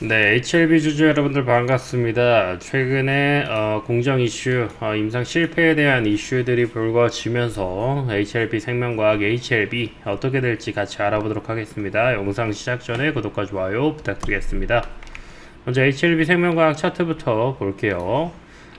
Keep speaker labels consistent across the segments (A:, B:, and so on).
A: 네, HLB 주주 여러분들 반갑습니다. 최근에 공정 이슈, 임상 실패에 대한 이슈들이 불거지면서 HLB 생명과학 HLB 어떻게 될지 같이 알아보도록 하겠습니다. 영상 시작 전에 구독과 좋아요 부탁드리겠습니다. 먼저 HLB 생명과학 차트부터 볼게요.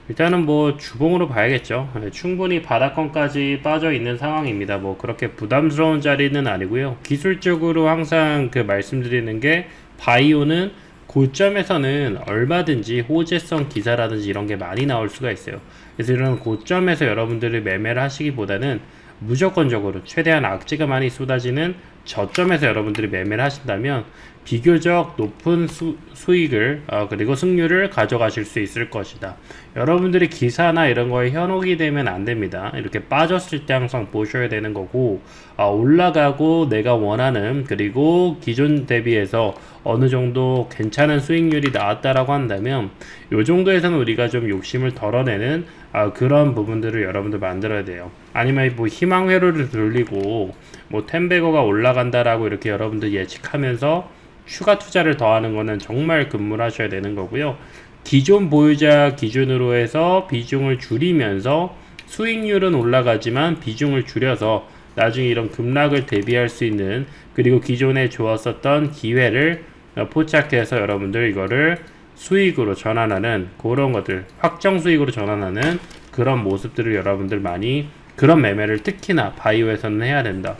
A: 일단은 뭐 주봉으로 봐야겠죠. 네, 충분히 바닥권까지 빠져 있는 상황입니다. 뭐 그렇게 부담스러운 자리는 아니고요. 기술적으로 항상 말씀드리는 게 바이오는 고점에서는 얼마든지 호재성 기사라든지 이런 게 많이 나올 수가 있어요. 그래서 이런 고점에서 여러분들이 매매를 하시기보다는 무조건적으로 최대한 악재가 많이 쏟아지는 저점에서 여러분들이 매매를 하신다면 비교적 높은 수익을 그리고 승률을 가져가실 수 있을 것이다. 여러분들이 기사나 이런 거에 현혹이 되면 안 됩니다. 이렇게 빠졌을 때 항상 보셔야 되는 거고, 올라가고 내가 원하는 그리고 기존 대비해서 어느 정도 괜찮은 수익률이 나왔다라고 한다면 요 정도에서는 우리가 좀 욕심을 덜어내는 그런 부분들을 여러분들 만들어야 돼요. 아니면 뭐 희망 회로를 돌리고 뭐 텐베거가 올라간다라고 이렇게 여러분들 예측하면서 추가 투자를 더하는 거는 정말 금물하셔야 되는 거고요. 기존 보유자 기준으로 해서 비중을 줄이면서 수익률은 올라가지만 비중을 줄여서 나중에 이런 급락을 대비할 수 있는, 그리고 기존에 좋았었던 기회를 포착해서 여러분들 이거를 수익으로 전환하는 그런 것들, 확정 수익으로 전환하는 그런 모습들을 여러분들 많이, 그런 매매를 특히나 바이오에서는 해야 된다.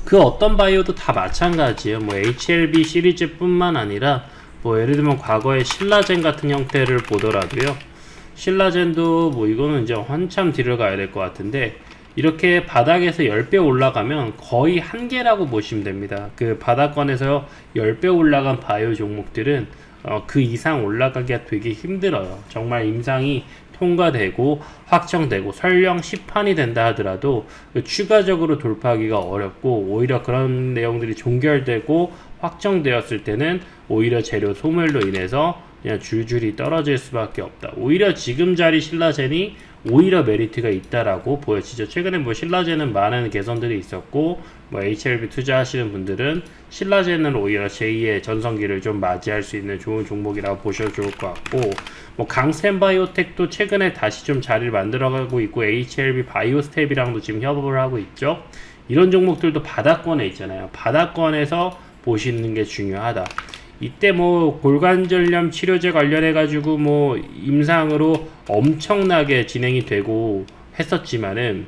A: 그 어떤 바이오도 다 마찬가지예요. 뭐 HLB 시리즈뿐만 아니라 뭐 예를 들면 과거의 신라젠 같은 형태를 보더라도요. 신라젠도 뭐 이거는 이제 한참 뒤를 가야 될 것 같은데, 이렇게 바닥에서 10배 올라가면 거의 한계라고 보시면 됩니다. 그 바닥권에서 10배 올라간 바이오 종목들은 그 이상 올라가기가 되게 힘들어요. 정말 임상이 통과되고 확정되고 설령 시판이 된다 하더라도 추가적으로 돌파하기가 어렵고, 오히려 그런 내용들이 종결되고 확정되었을 때는 오히려 재료 소멸로 인해서 그냥 줄줄이 떨어질 수밖에 없다. 오히려 지금 자리 신라젠이 오히려 메리트가 있다라고 보여지죠. 최근에 뭐 신라젠은 많은 개선들이 있었고, 뭐 HLB 투자하시는 분들은 신라젠은 오히려 제2의 전성기를 좀 맞이할 수 있는 좋은 종목이라고 보셔도 좋을 것 같고, 뭐 강센바이오텍도 최근에 다시 좀 자리를 만들어가고 있고, HLB 바이오스텝이랑도 지금 협업을 하고 있죠. 이런 종목들도 바닥권에 있잖아요. 바닥권에서 보시는 게 중요하다. 이때 뭐 골관절염 치료제 관련해 가지고 뭐 임상으로 엄청나게 진행이 되고 했었지만은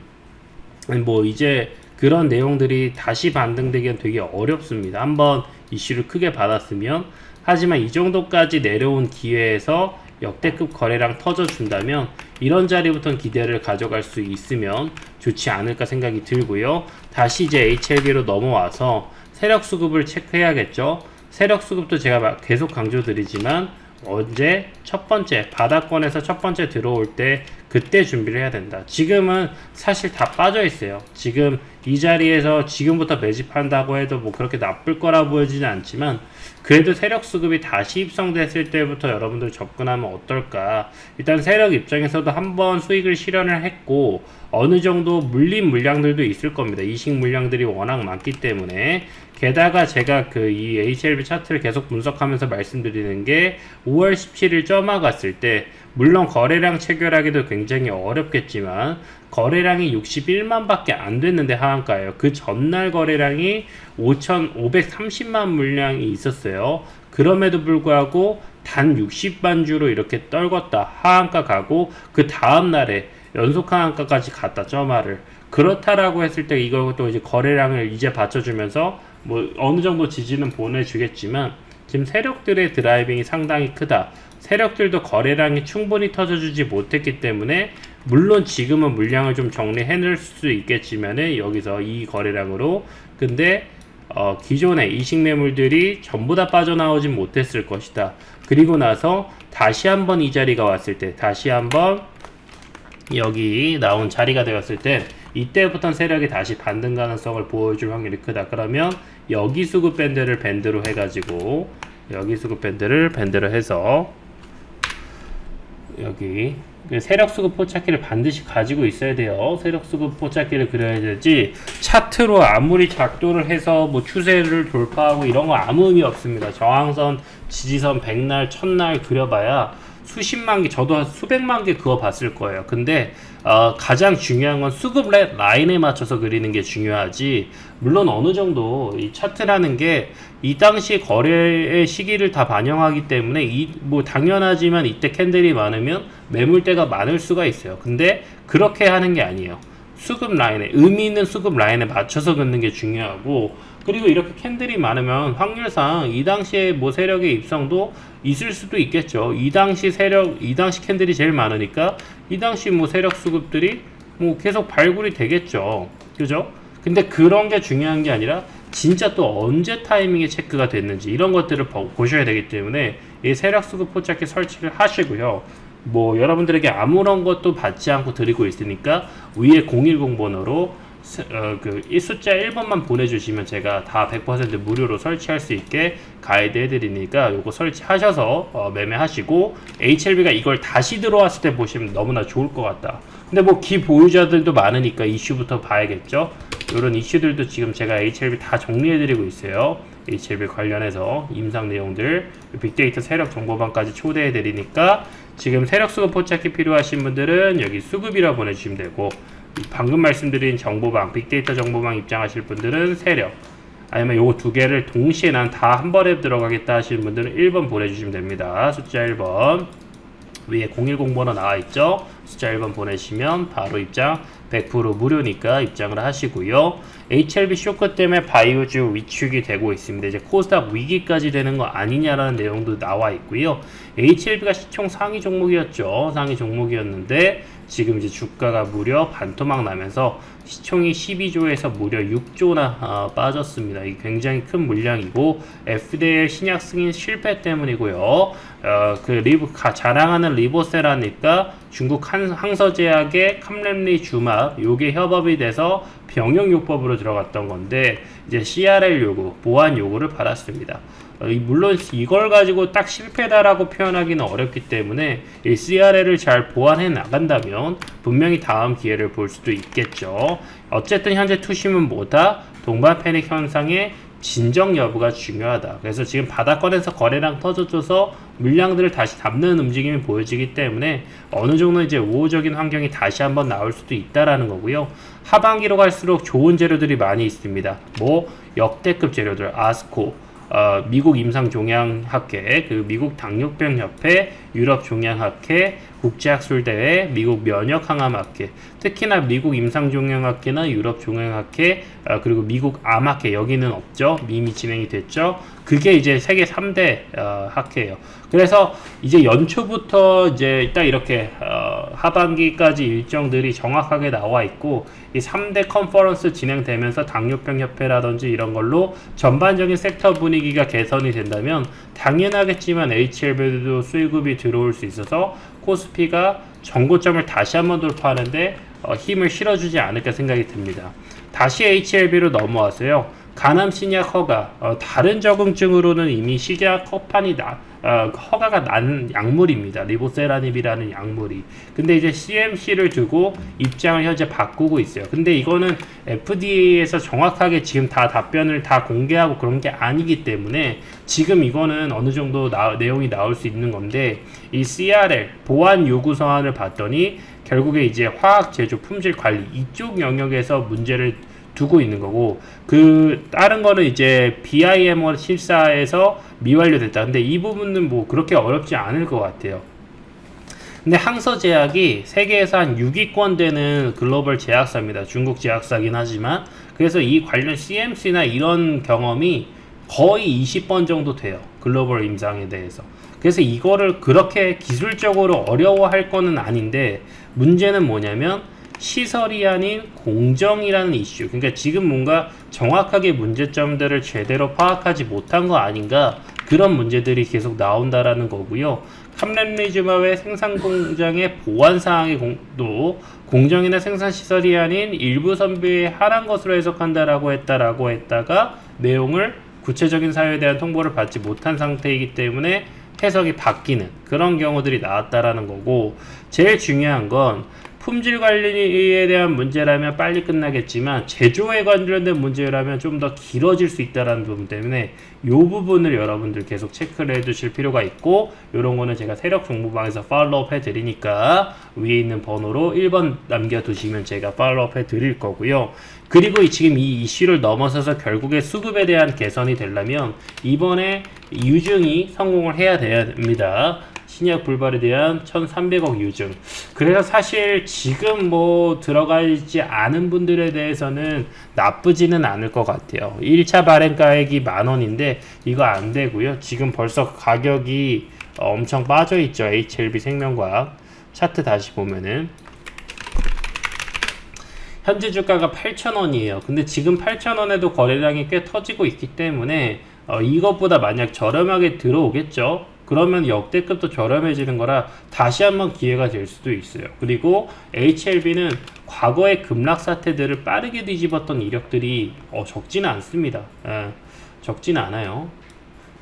A: 뭐 이제 그런 내용들이 다시 반등되기는 되게 어렵습니다. 한번 이슈를 크게 받았으면. 하지만 이 정도까지 내려온 기회에서 역대급 거래량 터져준다면 이런 자리부터는 기대를 가져갈 수 있으면 좋지 않을까 생각이 들고요. 다시 이제 HLB로 넘어와서 세력 수급을 체크해야겠죠. 세력 수급도 제가 계속 강조드리지만 언제 첫 번째 바닥권에서 첫 번째 들어올 때 그때 준비를 해야 된다. 지금은 사실 다 빠져 있어요. 지금 이 자리에서 지금부터 매집한다고 해도 뭐 그렇게 나쁠 거라 보여지는 않지만, 그래도 세력 수급이 다시 입성됐을 때부터 여러분들 접근하면 어떨까. 일단 세력 입장에서도 한번 수익을 실현을 했고 어느 정도 물린 물량들도 있을 겁니다. 이식 물량들이 워낙 많기 때문에. 게다가 제가 이 HLB 차트를 계속 분석하면서 말씀드리는 게 5월 17일 점화 갔을 때 물론 거래량 체결하기도 굉장히 어렵겠지만 거래량이 61만 밖에 안 됐는데 하한가예요. 그 전날 거래량이 5,530만 물량이 있었어요. 그럼에도 불구하고 단 60만 주로 이렇게 떨궜다. 하한가 가고 그 다음날에 연속 하한가까지 갔다. 점화를. 그렇다라고 했을 때 이것도 이제 거래량을 이제 받쳐주면서 뭐 어느 정도 지지는 보내주겠지만 지금 세력들의 드라이빙이 상당히 크다. 세력들도 거래량이 충분히 터져주지 못했기 때문에 물론 지금은 물량을 좀 정리해낼 수 있겠지만은 여기서 이 거래량으로, 근데 기존의 이식 매물들이 전부 다 빠져나오진 못했을 것이다. 그리고 나서 다시 한번 이 자리가 왔을 때, 다시 한번 여기 나온 자리가 되었을 때 이때부터는 세력이 다시 반등 가능성을 보여줄 확률이 크다. 그러면 여기 수급 밴드를 밴드로 해가지고 여기 수급 밴드를 밴드로 해서 여기 세력수급 포착기를 반드시 가지고 있어야 돼요. 세력수급 포착기를 그려야 되지 차트로 아무리 작도를 해서 뭐 추세를 돌파하고 이런 거 아무 의미 없습니다. 저항선, 지지선 100날, 1000날 그려봐야 수십만 개, 저도 수백만 개 그어 봤을 거예요. 근데 가장 중요한 건 수급 라인에 맞춰서 그리는 게 중요하지. 물론 어느 정도 이 차트라는 게 이 당시 거래의 시기를 다 반영하기 때문에 뭐 당연하지만 이때 캔들이 많으면 매물대가 많을 수가 있어요. 근데 그렇게 하는 게 아니에요. 수급 라인에, 의미 있는 수급 라인에 맞춰서 긋는 게 중요하고, 그리고 이렇게 캔들이 많으면 확률상 이 당시에 뭐 세력의 입성도 있을 수도 있겠죠. 이 당시 캔들이 제일 많으니까 이 당시 뭐 세력 수급들이 뭐 계속 발굴이 되겠죠. 그죠? 근데 그런 게 중요한 게 아니라 진짜 또 언제 타이밍에 체크가 됐는지 이런 것들을 보셔야 되기 때문에 이 세력 수급 포착기 설치를 하시고요. 뭐 여러분들에게 아무런 것도 받지 않고 드리고 있으니까 위에 010 번호로 이 숫자 1번만 보내주시면 제가 다 100% 무료로 설치할 수 있게 가이드 해드리니까 요거 설치하셔서 매매하시고, HLB가 이걸 다시 들어왔을 때 보시면 너무나 좋을 것 같다. 근데 뭐 기보유자들도 많으니까 이슈부터 봐야겠죠. 이런 이슈들도 지금 제가 HLB 다 정리해드리고 있어요. HLB 관련해서 임상 내용들, 빅데이터 세력 정보방까지 초대해드리니까 지금 세력 수급 포착기 필요하신 분들은 여기 수급이라 보내주시면 되고, 방금 말씀드린 정보방, 빅데이터 정보방 입장하실 분들은 세력, 아니면 요거 두 개를 동시에 난 다 한 번에 들어가겠다 하시는 분들은 1번 보내주시면 됩니다. 숫자 1번 위에 010 번호 나와있죠. 숫자 1번 보내시면 바로 입장 100% 무료니까 입장을 하시고요. HLB 쇼크 때문에 바이오주 위축이 되고 있습니다. 이제 코스닥 위기까지 되는 거 아니냐라는 내용도 나와 있고요. HLB가 시총 상위 종목이었죠. 상위 종목이었는데 지금 이제 주가가 무려 반토막 나면서 시총이 12조에서 무려 6조나 빠졌습니다. 이게 굉장히 큰 물량이고 FDA 신약 승인 실패 때문이고요. 자랑하는 리보세라니까 중국 항서제약의 캄렘리 주막 요게 협업이 돼서 병용요법으로 들어갔던 건데 이제 CRL 요구, 보안 요구를 받았습니다. 물론 이걸 가지고 딱 실패다라고 표현하기는 어렵기 때문에 이 CRL을 잘 보완해 나간다면 분명히 다음 기회를 볼 수도 있겠죠. 어쨌든 현재 투심은 뭐다? 동반 패닉 현상의 진정 여부가 중요하다. 그래서 지금 바닥권에서 거래량 터져줘서 물량들을 다시 담는 움직임이 보여지기 때문에 어느 정도 이제 우호적인 환경이 다시 한번 나올 수도 있다라는 거고요. 하반기로 갈수록 좋은 재료들이 많이 있습니다. 뭐 역대급 재료들, 아스코, 미국 임상종양학회, 미국 당뇨병협회, 유럽 종양학회, 국제학술대회, 미국 면역항암학회, 특히나 미국 임상종양학회나 유럽 종양학회, 그리고 미국 암학회, 여기는 없죠. 이미 진행이 됐죠. 그게 이제 세계 3대 학회예요. 그래서 이제 연초부터 이제 딱 이렇게 하반기까지 일정들이 정확하게 나와 있고, 이 3대 컨퍼런스 진행되면서 당뇨병 협회라든지 이런 걸로 전반적인 섹터 분위기가 개선이 된다면 당연하겠지만 HLB도 수익급이 들어올 수 있어서 코스피가 전고점을 다시 한번 돌파하는데 힘을 실어주지 않을까 생각이 듭니다. 다시 HLB로 넘어와서요. 간암 신약 허가, 다른 적응증으로는 이미 시작 허가가 난 약물입니다. 리보세라닙이라는 약물이. 근데 이제 CMC를 두고 입장을 현재 바꾸고 있어요. 근데 이거는 FDA에서 정확하게 지금 다 답변을 다 공개하고 그런 게 아니기 때문에 지금 이거는 어느 정도 내용이 나올 수 있는 건데, 이 CRL 보안 요구 서한을 봤더니 결국에 이제 화학 제조 품질 관리 이쪽 영역에서 문제를 두고 있는 거고, 다른 거는 이제 BIMO 실사에서 미완료됐다. 근데 이 부분은 뭐 그렇게 어렵지 않을 것 같아요. 근데 항서제약이 세계에서 한 6위권 되는 글로벌 제약사입니다. 중국 제약사긴 하지만. 그래서 이 관련 CMC나 이런 경험이 거의 20번 정도 돼요. 글로벌 임상에 대해서. 그래서 이거를 그렇게 기술적으로 어려워할 거는 아닌데, 문제는 뭐냐면 시설이 아닌 공정이라는 이슈. 그러니까 지금 뭔가 정확하게 문제점들을 제대로 파악하지 못한 거 아닌가, 그런 문제들이 계속 나온다라는 거고요. 캄렘리즈마의 생산 공장의 보안 사항의 공정이나 생산 시설이 아닌 일부 선비에 한한 것으로 해석한다라고 했다가 내용을 구체적인 사유에 대한 통보를 받지 못한 상태이기 때문에 해석이 바뀌는 그런 경우들이 나왔다라는 거고, 제일 중요한 건 품질 관리에 대한 문제라면 빨리 끝나겠지만 제조에 관련된 문제라면 좀 더 길어질 수 있다는 부분 때문에 이 부분을 여러분들 계속 체크를 해 두실 필요가 있고, 이런 거는 제가 세력 정보방에서 팔로우업 해 드리니까 위에 있는 번호로 1번 남겨 두시면 제가 팔로우업 해 드릴 거고요. 그리고 지금 이 이슈를 넘어서서 결국에 수급에 대한 개선이 되려면 이번에 유증이 성공을 해야 됩니다. 신약 불발에 대한 1300억 유증. 그래서 사실 지금 뭐 들어가지 않은 분들에 대해서는 나쁘지는 않을 것 같아요. 1차 발행가액이 10,000원인데 이거 안 되고요. 지금 벌써 가격이 엄청 빠져 있죠. HLB 생명과학 차트 다시 보면은 현재 주가가 8,000원이에요. 근데 지금 8,000원에도 거래량이 꽤 터지고 있기 때문에 이것보다 만약 저렴하게 들어오겠죠. 그러면 역대급도 저렴해지는 거라 다시 한번 기회가 될 수도 있어요. 그리고 HLB는 과거의 급락 사태들을 빠르게 뒤집었던 이력들이 적지는 않습니다. 적지는 않아요.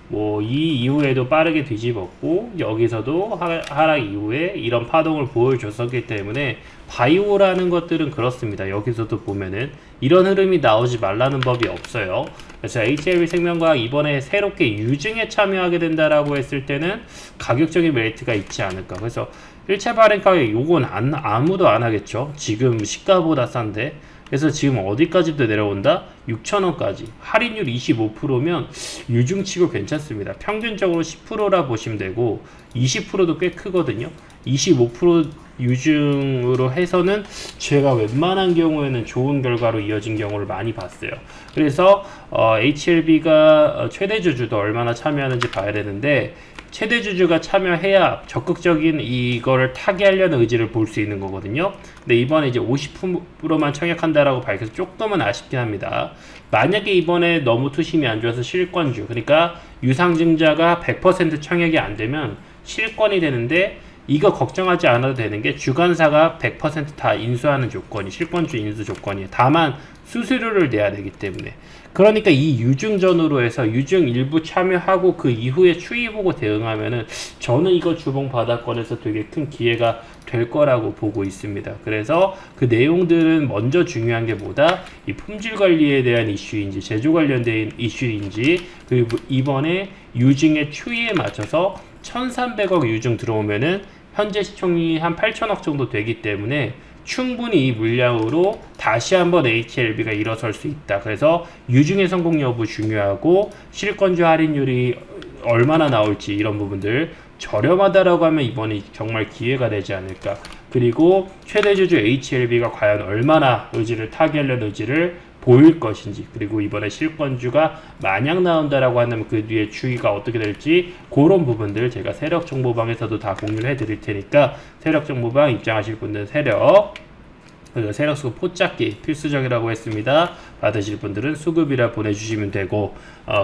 A: 뭐 이 이후에도 빠르게 뒤집었고, 여기서도 하락 이후에 이런 파동을 보여줬었기 때문에 바이오라는 것들은 그렇습니다. 여기서도 보면은 이런 흐름이 나오지 말라는 법이 없어요. 그래서 HLB 생명과학 이번에 새롭게 유증에 참여하게 된다라고 했을 때는 가격적인 메리트가 있지 않을까. 그래서 1차 발행 가격 요건 아무도 안 하겠죠. 지금 시가보다 싼데. 그래서 지금 어디까지도 내려온다? 6,000원까지. 할인율 25%면 유중치고 괜찮습니다. 평균적으로 10%라 보시면 되고 20%도 꽤 크거든요. 25% 유증으로 해서는 제가 웬만한 경우에는 좋은 결과로 이어진 경우를 많이 봤어요. 그래서 HLB가 최대 주주도 얼마나 참여하는지 봐야 되는데, 최대 주주가 참여해야 적극적인 이거를 타개하려는 의지를 볼 수 있는 거거든요. 근데 이번에 이제 50%만 청약한다라고 밝혀서 조금은 아쉽긴 합니다. 만약에 이번에 너무 투심이 안 좋아서 실권주, 그러니까 유상증자가 100% 청약이 안 되면 실권이 되는데, 이거 걱정하지 않아도 되는 게 주관사가 100% 인수하는 조건이 실권주 인수 조건이에요. 다만 수수료를 내야 되기 때문에. 그러니까 이 유증전으로 해서 유증 일부 참여하고 그 이후에 추이 보고 대응하면은 저는 이거 주봉 바닥권에서 되게 큰 기회가 될 거라고 보고 있습니다. 그래서 그 내용들은 먼저 중요한 게 뭐다? 이 품질 관리에 대한 이슈인지 제조 관련된 이슈인지, 그리고 이번에 유증의 추이에 맞춰서 1,300억 유증 들어오면은 현재 시총이 한 8,000억 정도 되기 때문에 충분히 이 물량으로 다시 한번 HLB가 일어설 수 있다. 그래서 유증의 성공 여부 중요하고, 실권주 할인율이 얼마나 나올지 이런 부분들, 저렴하다라고 하면 이번이 정말 기회가 되지 않을까. 그리고 최대 주주 HLB가 과연 얼마나 타개하려는 의지를 보일 것인지, 그리고 이번에 실권주가 만약 나온다라고 하면 그 뒤에 추이가 어떻게 될지, 그런 부분들 제가 세력 정보방에서도 다 공유를 해드릴 테니까 세력 정보방 입장하실 분들은 세력 수급 포착기 필수적이라고 했습니다. 받으실 분들은 수급이라 보내주시면 되고,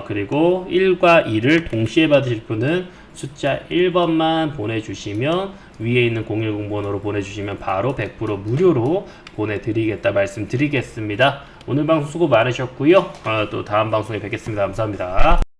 A: 그리고 1과 2를 동시에 받으실 분은 숫자 1번만 보내주시면, 위에 있는 010 번호로 보내주시면 바로 100% 무료로 보내드리겠다 말씀드리겠습니다. 오늘 방송 수고 많으셨고요. 또 다음 방송에 뵙겠습니다. 감사합니다.